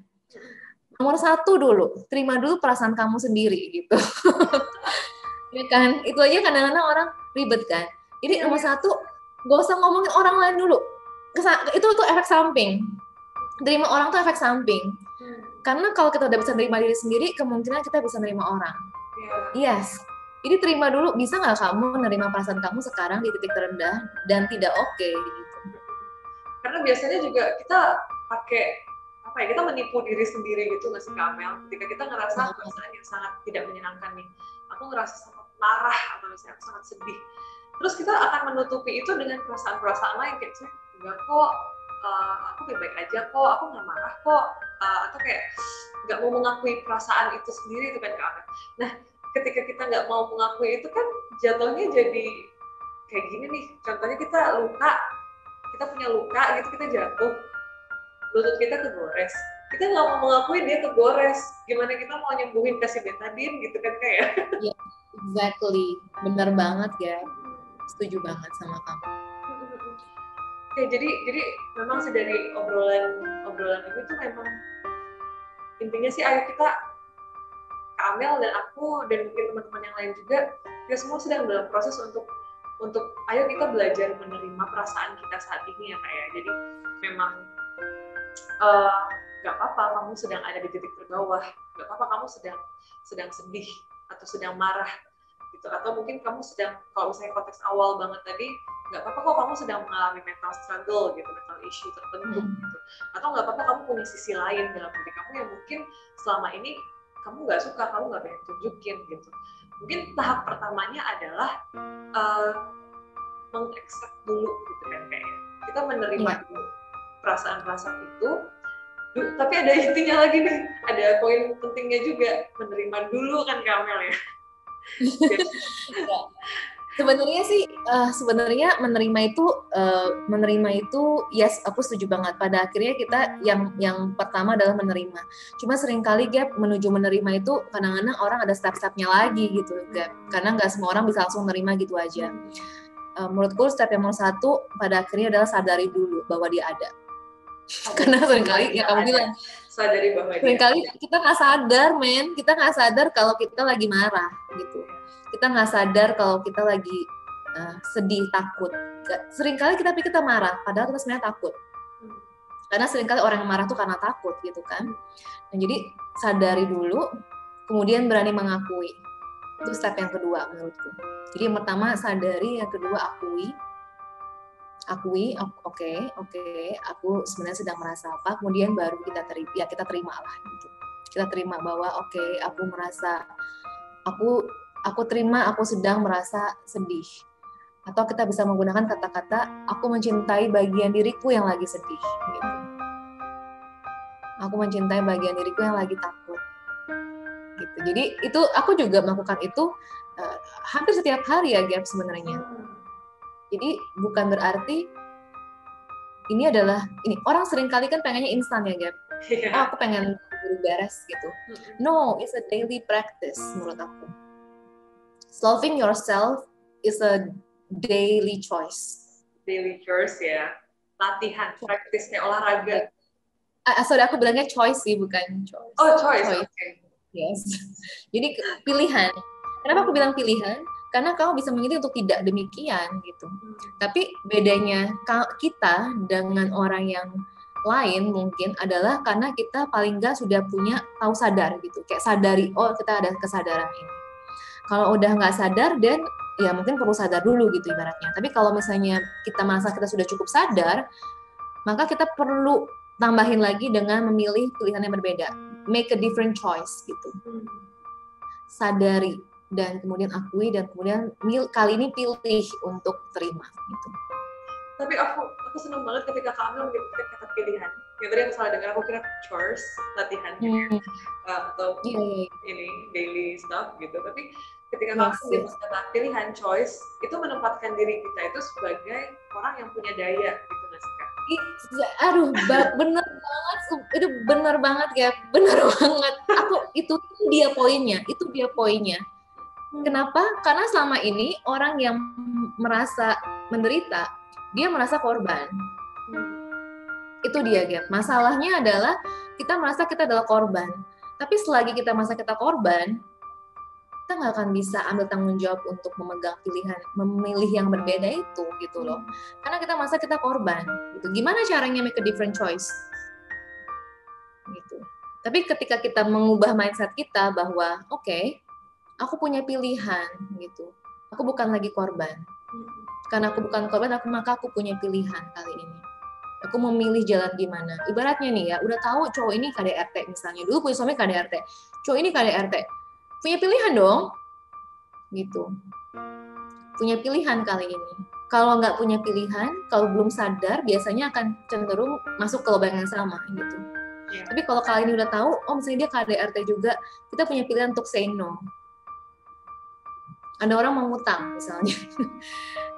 Speaker 2: Nomor 1 dulu, terima dulu perasaan kamu sendiri gitu. Ya kan, itu aja kadang-kadang orang ribet kan. Jadi nomor 1, Gak usah ngomongin orang lain dulu. Itu tuh efek samping. Terima orang tuh efek samping. Karena kalau kita udah bisa nerima diri sendiri, kemungkinan kita bisa nerima orang. Yes. Jadi terima dulu, bisa nggak kamu nerima perasaan kamu sekarang di titik terendah dan tidak oke gitu.
Speaker 1: Karena biasanya juga kita pakai apa ya, kita menipu diri sendiri gitu nggak sih Kak Amel? Ketika kita ngerasa perasaan yang sangat tidak menyenangkan nih, aku ngerasa sangat marah atau misalnya aku sangat sedih, terus kita akan menutupi itu dengan perasaan-perasaan lain kayak enggak kok, aku baik-baik aja kok, aku nggak marah kok, atau kayak nggak mau mengakui perasaan itu sendiri itu kan Kak Amel. Nah, ketika kita nggak mau mengakui itu kan jatuhnya jadi kayak gini nih, contohnya kita luka, kita punya luka gitu, kita jatuh, lutut kita kegores, kita nggak mau mengakui dia kegores, gimana kita mau nyembuhin kasih betadine gitu kan kayak.
Speaker 2: Yeah, exactly, benar banget ya, setuju banget sama kamu.
Speaker 1: Oke, jadi memang sih dari obrolan ini tuh memang intinya sih ayo kita, Kak Amel dan aku dan mungkin teman-teman yang lain juga, kita semua sedang dalam proses untuk ayo kita belajar menerima perasaan kita saat ini ya Kak ya. Jadi memang nggak apa-apa kamu sedang ada di titik terbawah, nggak apa-apa kamu sedang sedih atau sedang marah gitu, atau mungkin kamu sedang, kalau misalnya konteks awal banget tadi, nggak apa-apa kok kamu sedang mengalami mental struggle gitu, mental issue tertentu gitu, atau nggak apa-apa kamu punya sisi lain dalam diri kamu yang mungkin selama ini kamu nggak suka, kamu nggak pengen tunjukin gitu. Mungkin tahap pertamanya adalah mengaccept dulu gitu kan, kayaknya kita menerima dulu perasaan-perasaan itu. Tapi ada intinya lagi nih, ada poin pentingnya juga, menerima dulu kan Kak Amel ya.
Speaker 2: Sebenarnya menerima itu yes, aku setuju banget. Pada akhirnya kita yang pertama adalah menerima. Cuma seringkali Gap menuju menerima itu kadang-kadang orang ada step-stepnya lagi gitu Gap. Karena nggak semua orang bisa langsung menerima gitu aja. Menurutku step yang nomor 1 pada akhirnya adalah sadari dulu bahwa dia ada. Karena seringkali ya kamu bilang
Speaker 1: sadari bahwa
Speaker 2: seringkali kita nggak sadar kita nggak sadar kalau kita lagi marah gitu, kita nggak sadar kalau kita lagi sedih, takut. Seringkali kita pikir kita marah padahal kita sebenarnya takut, karena seringkali orang yang marah tuh karena takut gitu kan. Nah, jadi sadari dulu kemudian berani mengakui, itu step yang kedua menurutku. Jadi yang pertama sadari, yang kedua akui, oke, aku sebenarnya sedang merasa apa, kemudian baru kita terima lah gitu. Kita terima bahwa aku merasa, aku terima aku sedang merasa sedih. Atau kita bisa menggunakan kata-kata aku mencintai bagian diriku yang lagi sedih gitu. Aku mencintai bagian diriku yang lagi takut gitu. Jadi itu aku juga melakukan itu hampir setiap hari ya Gap sebenarnya. Jadi bukan berarti ini orang sering kali kan pengennya instan ya Gap. Oh aku pengen beres gitu. No, it's a daily practice menurut aku. Solving yourself is a daily choice.
Speaker 1: Daily choice ya, latihan, practice kayak olahraga.
Speaker 2: Sorry, aku bilangnya choice sih, bukan choice.
Speaker 1: Oh choice. Okay.
Speaker 2: Yes. Jadi pilihan. Kenapa aku bilang pilihan? Karena kamu bisa memilih untuk tidak demikian gitu. Tapi bedanya kita dengan orang yang lain mungkin adalah karena kita paling nggak sudah punya tahu sadar gitu. Kayak sadari, oh kita ada kesadaran ini. Kalau udah nggak sadar dan ya mungkin perlu sadar dulu gitu ibaratnya. Tapi kalau misalnya kita merasa kita sudah cukup sadar, maka kita perlu tambahin lagi dengan memilih pilihan yang berbeda. Make a different choice gitu. Sadari dan kemudian akui dan kemudian kali ini pilih untuk terima gitu.
Speaker 1: Tapi aku senang banget ketika kamu menyebutkan kata pilihan. Ya tadi aku salah dengar, aku kira chores, latihan atau ini daily stuff gitu. Tapi ketika kamu menyebut kata pilihan, choice, itu menempatkan diri kita itu sebagai orang yang punya daya gitu nggak sih Kak?
Speaker 2: Aduh, bener banget, itu bener banget ya, bener banget. Itu dia poinnya. Kenapa? Karena selama ini orang yang merasa menderita, dia merasa korban. Itu dia, Gap. Masalahnya adalah kita merasa kita adalah korban. Tapi selagi kita merasa kita korban, kita kita nggak akan bisa ambil tanggung jawab untuk memilih yang berbeda itu gitu loh. Karena kita merasa kita korban gitu. Gimana caranya make a different choice gitu. Tapi ketika kita mengubah mindset kita bahwa oke, aku punya pilihan gitu. Aku bukan lagi korban. Karena aku bukan korban, maka aku punya pilihan kali ini. Aku memilih jalan di mana. Ibaratnya nih ya, udah tahu cowok ini KDRT misalnya. Dulu punya suami KDRT. Cowok ini KDRT. Punya pilihan dong. Gitu. Punya pilihan kali ini. Kalau nggak punya pilihan, kalau belum sadar, biasanya akan cenderung masuk ke lubang yang sama gitu. Yeah. Tapi kalau kali ini udah tahu, oh misalnya dia KDRT juga, kita punya pilihan untuk say no. Ada orang mau ngutang misalnya.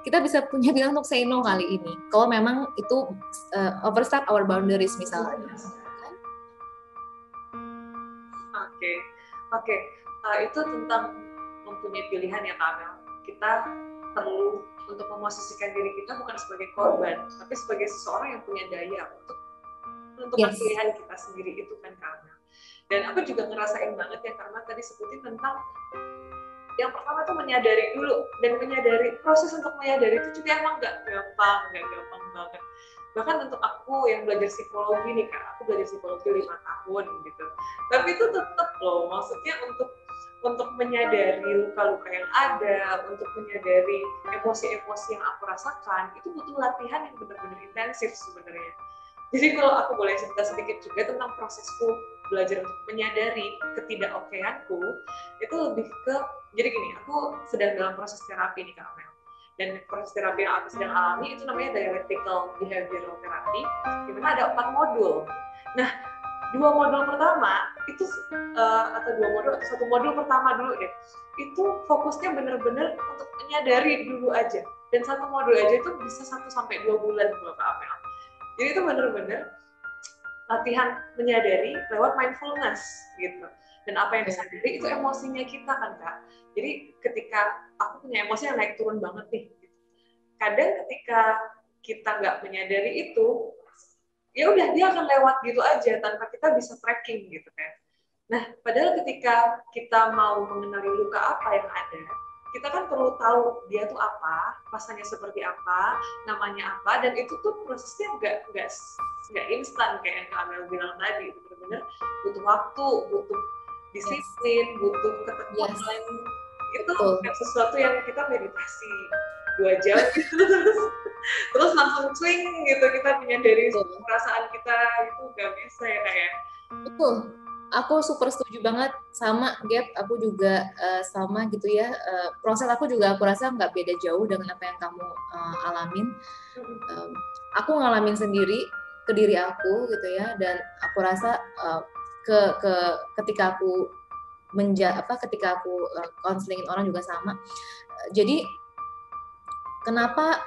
Speaker 2: Kita bisa punya pilihan untuk say no kali ini. Kalau memang itu overstep our boundaries misalnya.
Speaker 1: Oke. Itu tentang mempunyai pilihan ya Kak Amel. Kita perlu untuk memosisikan diri kita bukan sebagai korban, tapi sebagai seseorang yang punya daya untuk menentukan pilihan kita sendiri itu kan Kak Amel. Dan aku juga ngerasain banget ya karena tadi sebutin tentang yang pertama tuh menyadari dulu, dan menyadari, proses untuk menyadari itu juga emang nggak gampang banget. Bahkan untuk aku yang belajar psikologi nih Kak, aku belajar psikologi 5 tahun gitu. Tapi itu tetap loh, maksudnya untuk menyadari luka-luka yang ada, untuk menyadari emosi-emosi yang aku rasakan, itu butuh latihan yang benar-benar intensif sebenarnya. Jadi kalau aku boleh cerita sedikit juga tentang prosesku belajar untuk menyadari ketidakokeanku, itu lebih ke, jadi gini, aku sedang dalam proses terapi nih Kak Amel. Dan proses terapi yang aku sedang alami itu namanya dialectical behavioral therapy, di mana ada 4 modul. Nah, 2 modul pertama itu atau 2 modul atau 1 modul pertama dulu deh, itu fokusnya benar-benar untuk menyadari dulu aja. Dan 1 modul aja itu bisa 1-2 bulan kalau Kak Amel. Jadi itu benar-benar latihan menyadari lewat mindfulness gitu. Dan apa yang disadari itu emosinya kita kan Kak. Jadi ketika aku punya emosi yang naik turun banget nih, gitu. Kadang ketika kita nggak menyadari itu, ya udah dia akan lewat gitu aja tanpa kita bisa tracking gitu kan. Nah, padahal ketika kita mau mengenali luka apa yang ada, kita kan perlu tahu dia tuh apa, rasanya seperti apa, namanya apa, dan itu tuh prosesnya nggak instan kayak yang Kak Amel bilang tadi. Benar-benar butuh waktu, butuh disiplin, butuh ketekunan. Itu bukan sesuatu yang kita meditasi 2 jam gitu terus langsung swing gitu, kita menyadari perasaan kita, itu nggak bisa ya kayak.
Speaker 2: Betul. Aku super setuju banget sama Gap, aku juga sama gitu ya. Proses aku juga aku rasa nggak beda jauh dengan apa yang kamu alamin. Aku ngalamin sendiri ke diri aku gitu ya, dan aku rasa ketika aku ketika aku counselingin orang juga sama. Jadi kenapa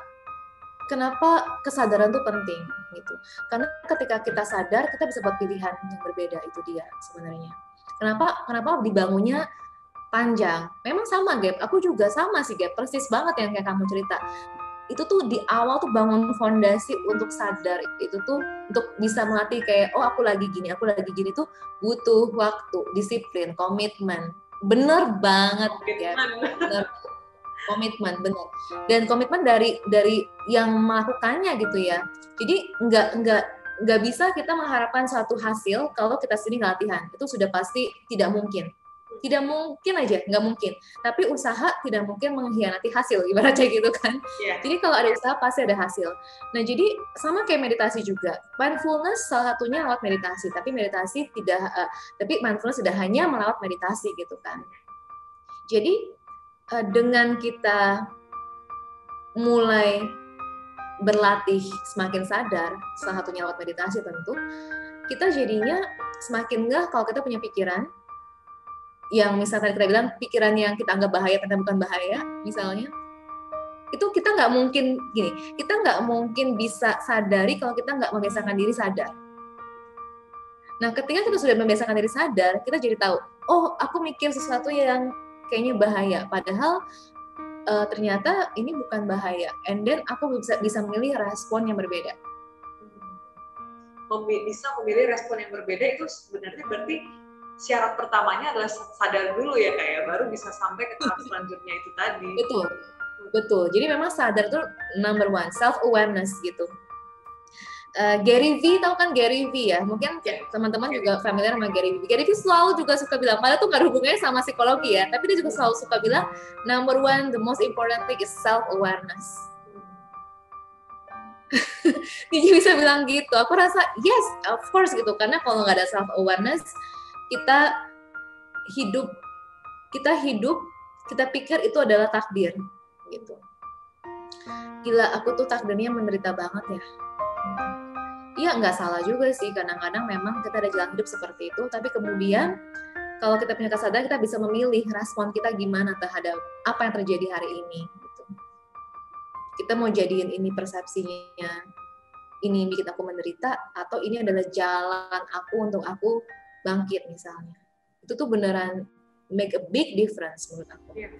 Speaker 2: kesadaran itu penting gitu. Karena ketika kita sadar, kita bisa buat pilihan yang berbeda, itu dia sebenarnya. Kenapa dibangunnya panjang? Memang sama Gap, aku juga sama sih Gap, persis banget yang kayak kamu cerita. Itu tuh di awal tuh bangun fondasi untuk sadar, itu tuh untuk bisa melatih kayak, oh aku lagi gini tuh butuh waktu, disiplin, komitmen. Bener banget ya. Komitmen, benar. Dan komitmen dari yang melakukannya gitu ya. Jadi nggak bisa kita mengharapkan suatu hasil kalau kita sendiri nggak latihan. Itu sudah pasti tidak mungkin. Tidak mungkin aja, nggak mungkin. Tapi usaha tidak mungkin mengkhianati hasil, ibaratnya gitu kan. Yeah. Jadi kalau ada usaha pasti ada hasil. Nah jadi sama kayak meditasi juga. Mindfulness salah satunya lewat meditasi. Tapi mindfulness tidak hanya melewat meditasi gitu kan. Jadi dengan kita mulai berlatih semakin sadar, salah satunya lewat meditasi tentu, kita jadinya semakin nggak kalau kita punya pikiran yang misalnya kita bilang pikiran yang kita anggap bahaya ternyata bukan bahaya misalnya, itu kita nggak mungkin bisa sadari kalau kita nggak membiasakan diri sadar. Nah ketika kita sudah membiasakan diri sadar, kita jadi tahu, oh aku mikir sesuatu yang kayaknya bahaya, padahal ternyata ini bukan bahaya, and then aku bisa memilih respon yang berbeda.
Speaker 1: Bisa memilih respon yang berbeda itu sebenarnya berarti syarat pertamanya adalah sadar dulu ya kayak baru bisa sampai ke tahap selanjutnya itu tadi.
Speaker 2: Betul. Jadi memang sadar tuh number one, self awareness gitu. Gary V, tahu kan Gary V ya? Mungkin teman-teman juga familiar sama Gary V. Gary V selalu juga suka bilang, padahal tuh nggak ada hubungannya sama psikologi ya, tapi dia juga selalu suka bilang, number one, the most important thing is self-awareness. Dia bisa bilang gitu. Aku rasa, yes, of course gitu. Karena kalau nggak ada self-awareness, kita hidup, kita pikir itu adalah takdir. Gitu. Gila, aku tuh takdirnya menderita banget ya. Iya, nggak salah juga sih, kadang-kadang memang kita ada jalan hidup seperti itu, tapi kemudian kalau kita punya kesadaran, kita bisa memilih respon kita gimana terhadap apa yang terjadi hari ini. Gitu. Kita mau jadiin ini persepsinya, ini bikin aku menderita, atau ini adalah jalan aku untuk aku bangkit misalnya. Itu tuh beneran make a big difference menurut aku.
Speaker 1: Iya.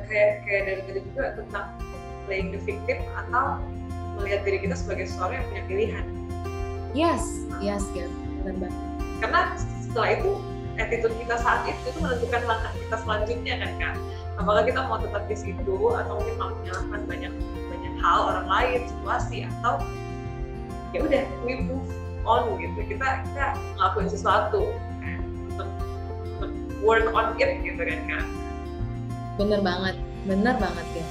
Speaker 1: Kayak dari tadi juga tentang playing the victim atau melihat diri kita sebagai seseorang yang punya pilihan.
Speaker 2: Yes, benar banget.
Speaker 1: Karena setelah itu attitude kita saat itu menentukan langkah kita selanjutnya kan Kak. Apakah kita mau tetap di situ atau mungkin mau menyalahkan banyak hal orang lain, situasi, atau ya udah we move on gitu. Kita ngelakuin sesuatu kan, untuk work on it gitu kan Kak.
Speaker 2: Bener banget ya.